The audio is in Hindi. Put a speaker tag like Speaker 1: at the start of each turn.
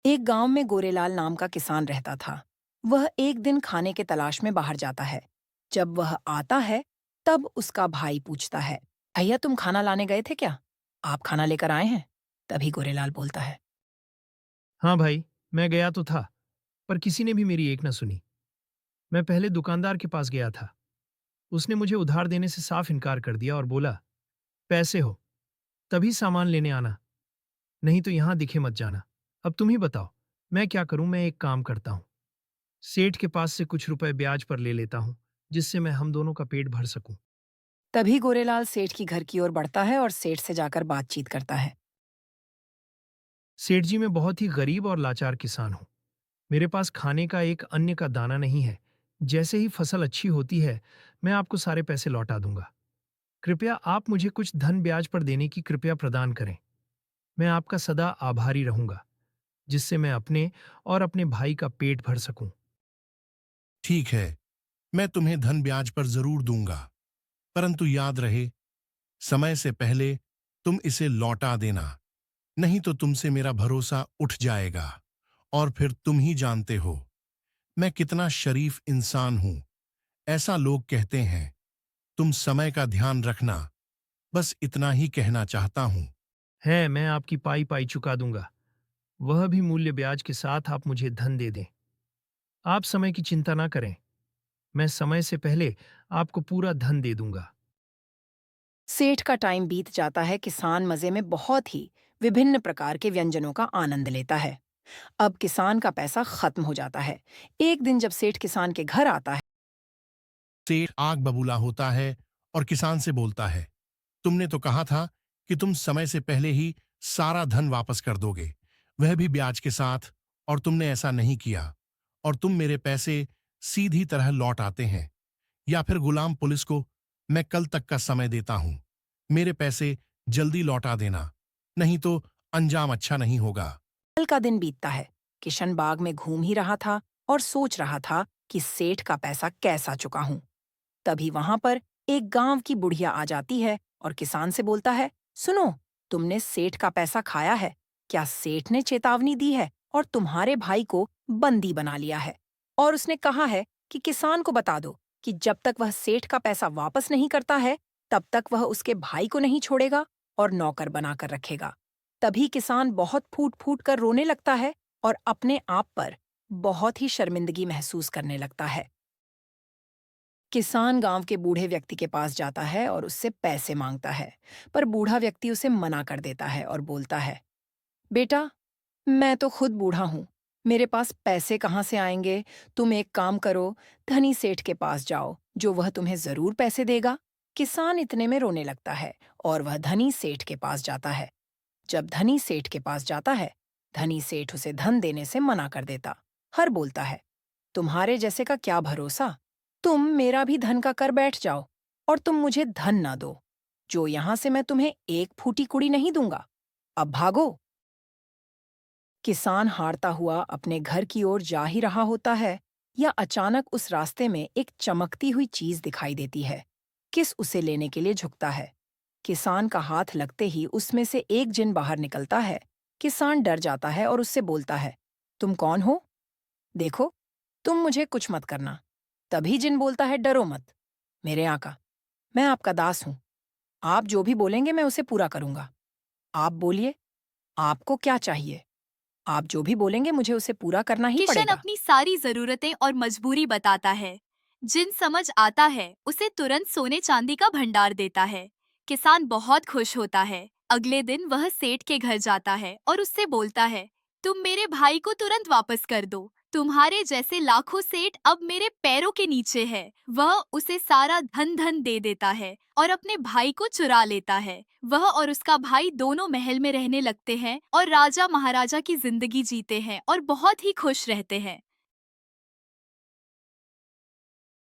Speaker 1: एक गांव में गोरेलाल नाम का किसान रहता था। वह एक दिन खाने के तलाश में बाहर जाता है। जब वह आता है, तब उसका भाई पूछता है, भैया तुम खाना लाने गए थे क्या? आप खाना लेकर आए हैं? तभी गोरेलाल बोलता है,
Speaker 2: हाँ भाई, मैं गया तो था, पर किसी ने भी मेरी एक न सुनी। मैं पहले दुकानदार के पास गया था। उसने मुझे उधार देने से साफ इनकार कर दिया और बोला, पैसे हो, तभी सामान लेने आना, नहीं तो यहां दिखे मत जाना। अब तुम ही बताओ, मैं क्या करूं? मैं एक काम करता हूं, सेठ के पास से कुछ रुपए ब्याज पर ले लेता हूं, जिससे मैं हम दोनों का पेट भर सकूं।
Speaker 1: तभी गोरेलाल सेठ की घर की ओर बढ़ता है और सेठ से जाकर बातचीत करता है।
Speaker 2: सेठ जी, मैं बहुत ही गरीब और लाचार किसान हूं। मेरे पास खाने का एक अन्य का दाना नहीं है। जैसे ही फसल अच्छी होती है, मैं आपको सारे पैसे लौटा दूंगा। कृपया आप मुझे कुछ धन ब्याज पर देने की कृपया प्रदान करें। मैं आपका सदा आभारी रहूंगा, जिससे मैं अपने और अपने भाई का पेट भर सकूं।
Speaker 3: ठीक है, मैं तुम्हें धन ब्याज पर जरूर दूंगा, परंतु याद रहे, समय से पहले तुम इसे लौटा देना, नहीं तो तुमसे मेरा भरोसा उठ जाएगा। और फिर तुम ही जानते हो मैं कितना शरीफ इंसान हूं। ऐसा लोग कहते हैं। तुम समय का ध्यान रखना। बस इतना ही कहना चाहता हूं।
Speaker 2: है, मैं आपकी पाई पाई चुका दूंगा, वह भी मूल्य ब्याज के साथ। आप मुझे धन दे दें। आप समय की चिंता ना करें, मैं समय से पहले आपको पूरा धन दे दूंगा।
Speaker 1: सेठ का टाइम बीत जाता है। किसान मजे में बहुत ही विभिन्न प्रकार के व्यंजनों का आनंद लेता है। अब किसान का पैसा खत्म हो जाता है। एक दिन जब सेठ किसान के घर आता है,
Speaker 3: सेठ आग बबूला होता है और किसान से बोलता है, तुमने तो कहा था कि तुम समय से पहले ही सारा धन वापस कर दोगे, वह भी ब्याज के साथ, और तुमने ऐसा नहीं किया। और तुम मेरे पैसे सीधी तरह लौट आते हैं। या फिर गुलाम पुलिस को मैं कल तक का समय देता हूं। मेरे पैसे जल्दी लौटा देना, नहीं तो अंजाम अच्छा नहीं होगा।
Speaker 1: कल का दिन बीतता है। किशन बाग में घूम ही रहा था और सोच रहा था कि सेठ का पैसा कैसा चुका हूं। तभी वहां पर एक गांव की बुढ़िया आ जाती है और किसान से बोलता है, सुनो, तुमने सेठ का पैसा खाया है? क्या सेठ ने चेतावनी दी है और तुम्हारे भाई को बंदी बना लिया है? और उसने कहा है कि किसान को बता दो कि जब तक वह सेठ का पैसा वापस नहीं करता है, तब तक वह उसके भाई को नहीं छोड़ेगा और नौकर बनाकर रखेगा। तभी किसान बहुत फूट फूट कर रोने लगता है और अपने आप पर बहुत ही शर्मिंदगी महसूस करने लगता है। किसान गांव के बूढ़े व्यक्ति के पास जाता है और उससे पैसे मांगता है, पर बूढ़ा व्यक्ति उसे मना कर देता है और बोलता है, बेटा, मैं तो खुद बूढ़ा हूँ, मेरे पास पैसे कहाँ से आएंगे? तुम एक काम करो, धनी सेठ के पास जाओ, जो वह तुम्हें जरूर पैसे देगा। किसान इतने में रोने लगता है और वह धनी सेठ के पास जाता है। जब धनी सेठ के पास जाता है, धनी सेठ उसे धन देने से मना कर देता। हर बोलता है, तुम्हारे जैसे का क्या भरोसा? तुम मेरा भी धन का कर बैठ जाओ और तुम मुझे धन ना दो, जो यहां से मैं तुम्हें एक फूटी कुड़ी नहीं दूंगा। अब भागो। किसान हारता हुआ अपने घर की ओर जा ही रहा होता है, या अचानक उस रास्ते में एक चमकती हुई चीज दिखाई देती है। किस उसे लेने के लिए झुकता है। किसान का हाथ लगते ही उसमें से एक जिन बाहर निकलता है। किसान डर जाता है और उससे बोलता है, तुम कौन हो? देखो, तुम मुझे कुछ मत करना। तभी जिन बोलता है, डरो मत मेरे आका, मैं आपका दास हूं। आप जो भी बोलेंगे मैं उसे पूरा करूंगा। आप बोलिए, आपको क्या चाहिए? आप जो भी बोलेंगे मुझे उसे पूरा करना ही
Speaker 4: किशन
Speaker 1: पड़ेगा।
Speaker 4: अपनी सारी जरूरतें और मजबूरी बताता है। जिन समझ आता है उसे तुरंत सोने चांदी का भंडार देता है। किसान बहुत खुश होता है। अगले दिन वह सेठ के घर जाता है और उससे बोलता है, तुम मेरे भाई को तुरंत वापस कर दो। तुम्हारे जैसे लाखों सेठ अब मेरे पैरों के नीचे है। वह उसे सारा धन धन दे देता है और अपने भाई को चुरा लेता है। वह और उसका भाई दोनों महल में रहने लगते हैं और राजा महाराजा की जिंदगी जीते हैं और बहुत ही खुश रहते हैं।